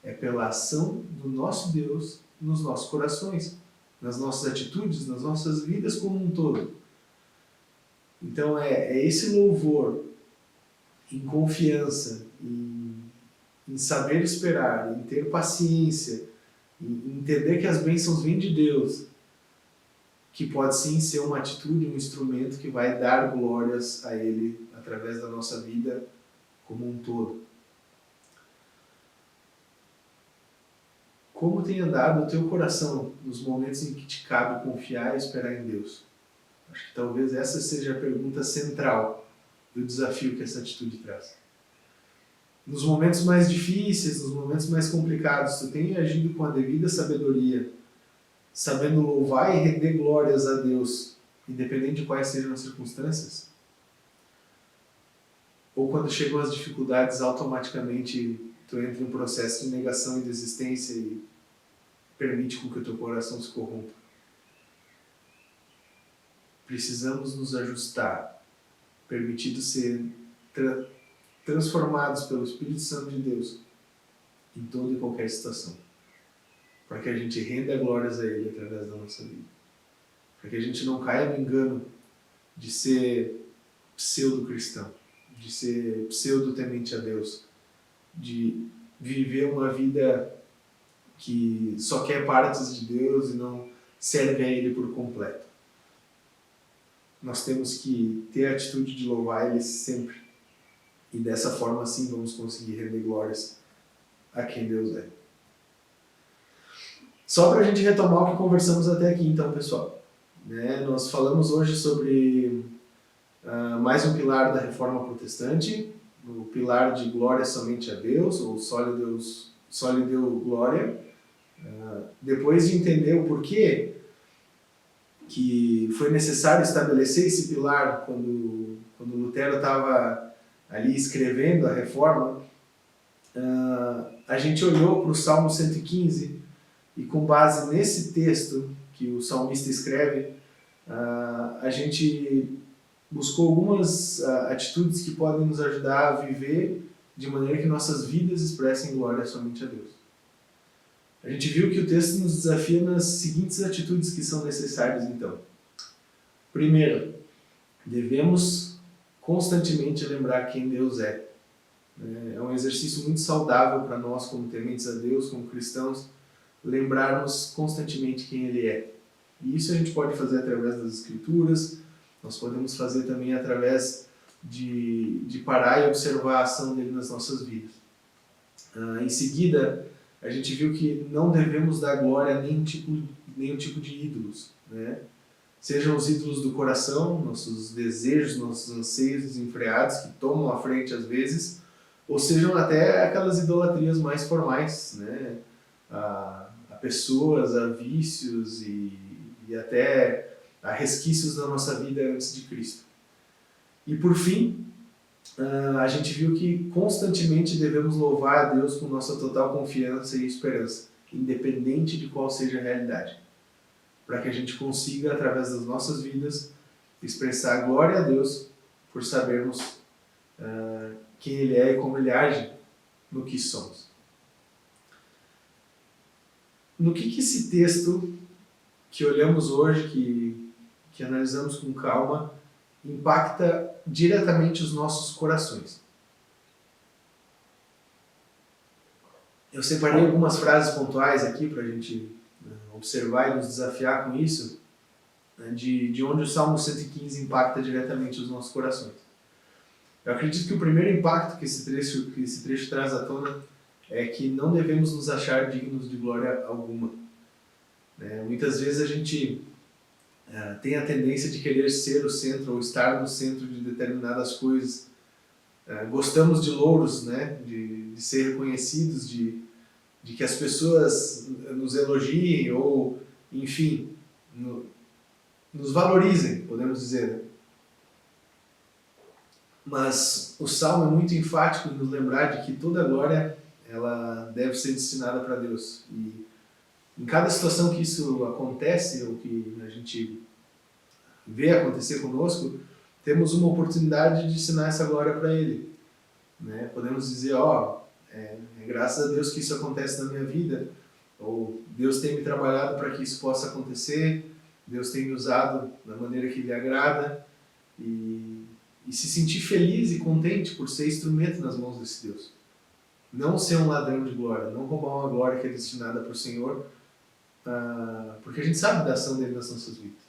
é pela ação do nosso Deus nos nossos corações. nas nossas atitudes, nas nossas vidas como um todo. Então é esse louvor em confiança, em saber esperar, em ter paciência, em entender que as bênçãos vêm de Deus, que pode sim ser uma atitude, um instrumento que vai dar glórias a Ele através da nossa vida como um todo. Como tem andado o teu coração nos momentos em que te cabe confiar e esperar em Deus? Acho que talvez essa seja a pergunta central do desafio que essa atitude traz. Nos momentos mais difíceis, nos momentos mais complicados, tu tem agido com a devida sabedoria, sabendo louvar e render glórias a Deus, independente de quais sejam as circunstâncias? Ou quando chegam as dificuldades, automaticamente tu entra em um processo de negação e desistência e permite com que o teu coração se corrompa? Precisamos nos ajustar, permitido ser transformados pelo Espírito Santo de Deus em toda e qualquer situação, para que a gente renda glórias a Ele através da nossa vida, para que a gente não caia no engano de ser pseudo-cristão, de ser pseudo-temente a Deus, de viver uma vida que só quer partes de Deus e não serve a Ele por completo. Nós temos que ter a atitude de louvar Ele sempre. E dessa forma, sim, vamos conseguir render glórias a quem Deus é. Só para a gente retomar o que conversamos até aqui, então, pessoal. Nós falamos hoje sobre mais um pilar da Reforma Protestante, o pilar de glória somente a Deus, ou só lhe deu glória. Depois de entender o porquê que foi necessário estabelecer esse pilar quando Lutero estava ali escrevendo a Reforma, a gente olhou para o Salmo 115 e, com base nesse texto que o salmista escreve, a gente buscou algumas atitudes que podem nos ajudar a viver de maneira que nossas vidas expressem glória somente a Deus. A gente viu que o texto nos desafia nas seguintes atitudes que são necessárias, então. Primeiro, devemos constantemente lembrar quem Deus é. É um exercício muito saudável para nós, como tementes a Deus, como cristãos, lembrarmos constantemente quem Ele é. E isso a gente pode fazer através das Escrituras, nós podemos fazer também através de parar e observar a ação dele nas nossas vidas. Em seguida, a gente viu que não devemos dar glória a nenhum tipo de ídolos, Sejam os ídolos do coração, nossos desejos, nossos anseios desenfreados que tomam a frente às vezes, ou sejam até aquelas idolatrias mais formais, a pessoas, a vícios e até a resquícios da nossa vida antes de Cristo. E por fim, a gente viu que constantemente devemos louvar a Deus com nossa total confiança e esperança, independente de qual seja a realidade, para que a gente consiga, através das nossas vidas, expressar a glória a Deus por sabermos quem Ele é e como Ele age no que somos. No que esse texto que olhamos hoje, que analisamos com calma, impacta diretamente os nossos corações? Eu separei algumas frases pontuais aqui para a gente observar e nos desafiar com isso, de onde o Salmo 115 impacta diretamente os nossos corações. Eu acredito que o primeiro impacto que esse trecho traz à tona é que não devemos nos achar dignos de glória alguma. Muitas vezes a gente tem a tendência de querer ser o centro ou estar no centro de determinadas coisas. Gostamos de louros, de ser reconhecidos, de que as pessoas nos elogiem ou, enfim, nos valorizem, podemos dizer. Mas o Salmo é muito enfático em nos lembrar de que toda glória ela deve ser destinada para Deus. E em cada situação que isso acontece, ou que a gente vê acontecer conosco, temos uma oportunidade de ensinar essa glória para Ele. Podemos dizer, é graças a Deus que isso acontece na minha vida, Ou Deus tem me trabalhado para que isso possa acontecer, Deus tem me usado da maneira que lhe agrada, e se sentir feliz e contente por ser instrumento nas mãos desse Deus. Não ser um ladrão de glória, não roubar uma glória que é destinada para o Senhor, porque a gente sabe da ação dele nas nossas vidas.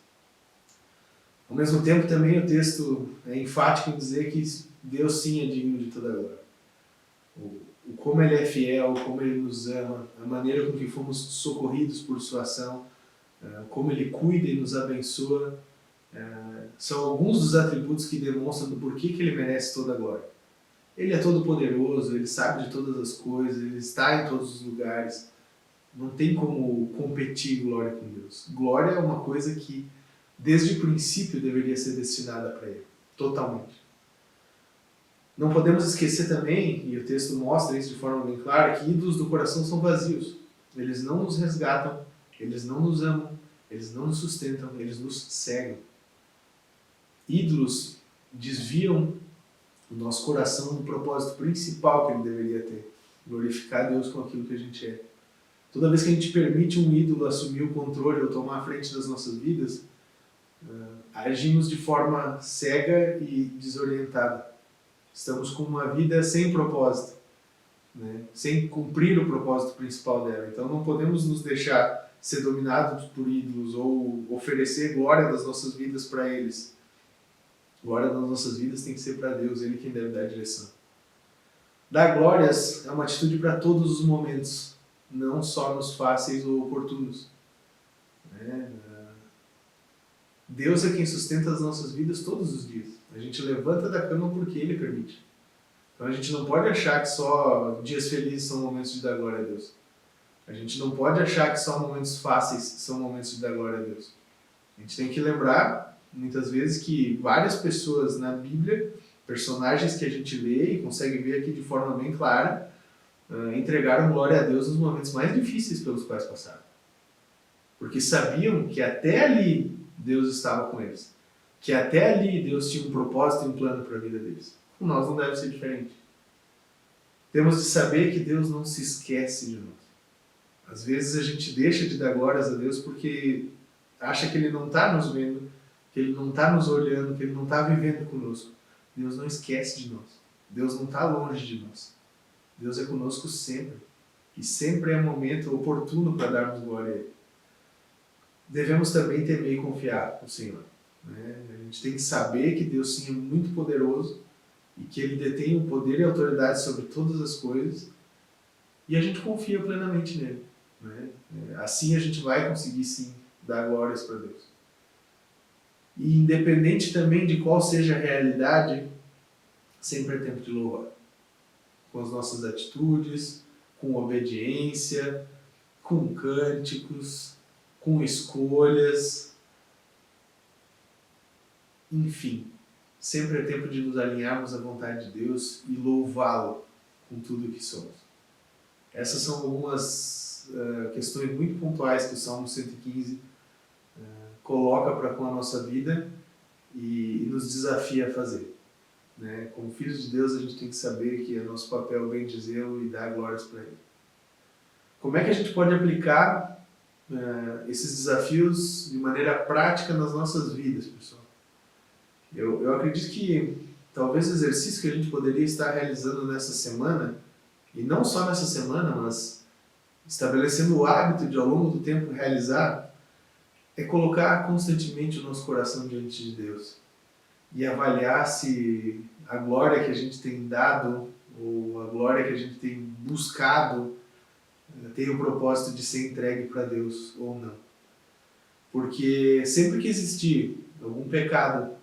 Ao mesmo tempo, também o texto é enfático em dizer que Deus sim é digno de toda a glória. O como Ele é fiel, como Ele nos ama, a maneira com que fomos socorridos por Sua ação, como Ele cuida e nos abençoa, são alguns dos atributos que demonstram do porquê que Ele merece toda a glória. Ele é todo poderoso, Ele sabe de todas as coisas, Ele está em todos os lugares. Não tem como competir glória com Deus. Glória é uma coisa que, desde o princípio, deveria ser destinada para Ele, totalmente. Não podemos esquecer também, e o texto mostra isso de forma bem clara, que ídolos do coração são vazios. Eles não nos resgatam, eles não nos amam, eles não nos sustentam, eles nos cegam. Ídolos desviam o nosso coração do propósito principal que ele deveria ter: glorificar Deus com aquilo que a gente é. Toda vez que a gente permite um ídolo assumir o controle ou tomar a frente das nossas vidas, agimos de forma cega e desorientada. Estamos com uma vida sem propósito, né? Sem cumprir o propósito principal dela. Então não podemos nos deixar ser dominados por ídolos ou oferecer glória das nossas vidas para eles. Glória das nossas vidas tem que ser para Deus, Ele quem deve dar a direção. Dar glórias é uma atitude para todos os momentos, não só nos fáceis ou oportunos. Deus é quem sustenta as nossas vidas todos os dias. A gente levanta da cama porque Ele permite. Então a gente não pode achar que só dias felizes são momentos de dar glória a Deus. A gente não pode achar que só momentos fáceis são momentos de dar glória a Deus. A gente tem que lembrar, muitas vezes, que várias pessoas na Bíblia, personagens que a gente lê e consegue ver aqui de forma bem clara, entregaram glória a Deus nos momentos mais difíceis pelos quais passaram. Porque sabiam que até ali Deus estava com eles. Que até ali Deus tinha um propósito e um plano para a vida deles. Com nós não deve ser diferente. Temos de saber que Deus não se esquece de nós. Às vezes a gente deixa de dar glórias a Deus porque acha que Ele não está nos vendo, que Ele não está nos olhando, que Ele não está vivendo conosco. Deus não esquece de nós. Deus não está longe de nós. Deus é conosco sempre. E sempre é momento oportuno para darmos glória a Ele. Devemos também temer e confiar no Senhor. A gente tem que saber que Deus sim é muito poderoso e que Ele detém o poder e a autoridade sobre todas as coisas, e a gente confia plenamente nele. Assim a gente vai conseguir sim dar glórias para Deus. E independente também de qual seja a realidade, sempre é tempo de louvar. Com as nossas atitudes, com obediência, com cânticos, com escolhas. Enfim, sempre é tempo de nos alinharmos à vontade de Deus e louvá-lo com tudo o que somos. Essas são algumas questões muito pontuais que o Salmo 115 coloca para com a nossa vida e nos desafia a fazer. Como filhos de Deus, a gente tem que saber que é nosso papel bendizê-lo e dar glórias para Ele. Como é que a gente pode aplicar esses desafios de maneira prática nas nossas vidas, pessoal? Eu acredito que talvez o exercício que a gente poderia estar realizando nessa semana, e não só nessa semana, mas estabelecendo o hábito de ao longo do tempo realizar, é colocar constantemente o nosso coração diante de Deus e avaliar se a glória que a gente tem dado ou a glória que a gente tem buscado tem o propósito de ser entregue para Deus ou não. Porque sempre que existir algum pecado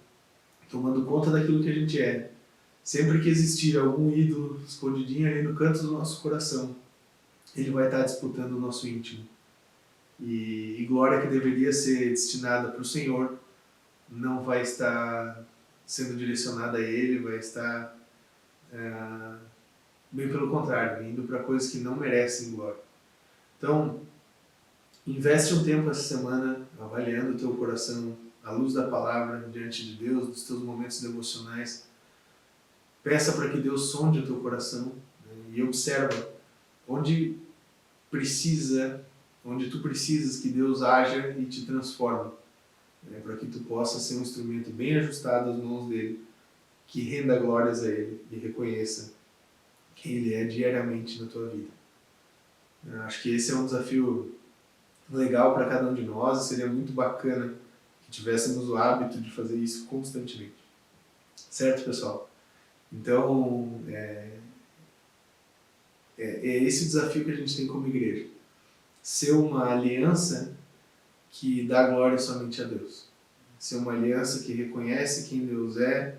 tomando conta daquilo que a gente é, sempre que existir algum ídolo escondidinho ali no canto do nosso coração, ele vai estar disputando o nosso íntimo. E glória que deveria ser destinada para o Senhor não vai estar sendo direcionada a Ele, vai estar bem pelo contrário, indo para coisas que não merecem glória. Então, investe um tempo essa semana avaliando o teu coração à luz da palavra, diante de Deus, dos teus momentos devocionais. Peça para que Deus sonde o teu coração, e observa onde precisa onde tu precisas que Deus haja e te transforme, né, para que tu possa ser um instrumento bem ajustado às mãos dele, que renda glórias a ele e reconheça quem ele é diariamente na tua vida. Eu acho que esse é um desafio legal para cada um de nós, e seria muito bacana que tivéssemos o hábito de fazer isso constantemente. Certo, pessoal? Então, é esse o desafio que a gente tem como igreja. Ser uma aliança que dá glória somente a Deus. Ser uma aliança que reconhece quem Deus é,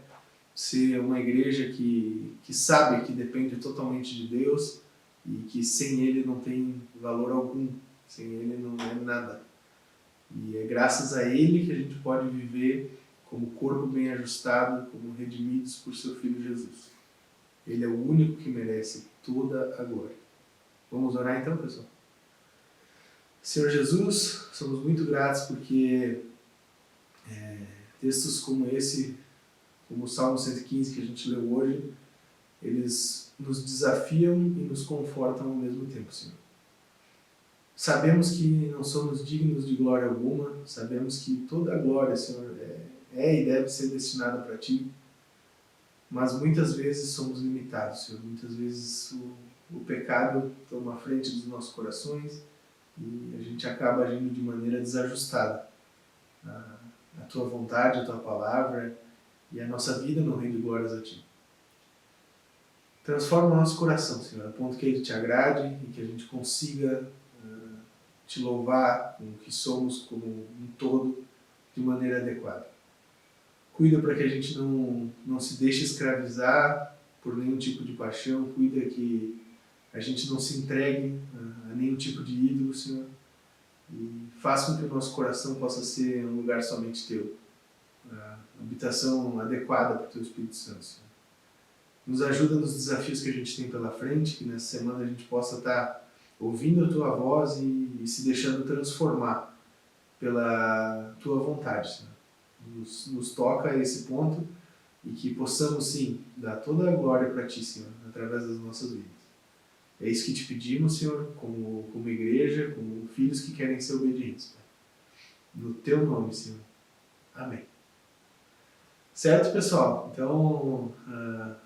ser uma igreja que sabe que depende totalmente de Deus e que sem Ele não tem valor algum, sem Ele não é nada. E é graças a Ele que a gente pode viver como corpo bem ajustado, como redimidos por seu Filho Jesus. Ele é o único que merece toda a glória. Vamos orar então, pessoal? Senhor Jesus, somos muito gratos porque textos como esse, como o Salmo 115 que a gente leu hoje, eles nos desafiam e nos confortam ao mesmo tempo, Senhor. Sabemos que não somos dignos de glória alguma, sabemos que toda a glória, Senhor, é e deve ser destinada para Ti, mas muitas vezes somos limitados, Senhor. Muitas vezes o pecado toma a frente dos nossos corações e a gente acaba agindo de maneira desajustada. A Tua vontade, a Tua palavra e a nossa vida não rende glórias a Ti. Transforma o nosso coração, Senhor, a ponto que Ele Te agrade e que a gente consiga Te louvar com o que somos como um todo de maneira adequada. Cuida para que a gente não se deixe escravizar por nenhum tipo de paixão, cuida que a gente não se entregue a nenhum tipo de ídolo, Senhor, e faça com que o nosso coração possa ser um lugar somente Teu, a habitação adequada para o Teu Espírito Santo, Senhor. Nos ajuda nos desafios que a gente tem pela frente, que nessa semana a gente possa estar ouvindo a Tua voz e se deixando transformar pela Tua vontade, Senhor. Nos toca a esse ponto e que possamos, sim, dar toda a glória para Ti, Senhor, através das nossas vidas. É isso que Te pedimos, Senhor, como igreja, como filhos que querem ser obedientes, Pai. No Teu nome, Senhor. Amém. Certo, pessoal? Então,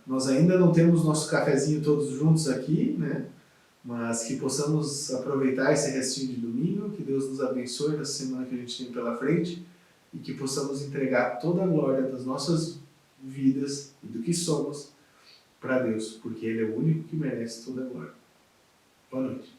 nós ainda não temos nosso cafezinho todos juntos aqui, né? Mas que possamos aproveitar esse restinho de domingo, que Deus nos abençoe nessa semana que a gente tem pela frente e que possamos entregar toda a glória das nossas vidas e do que somos para Deus, porque Ele é o único que merece toda a glória. Boa noite.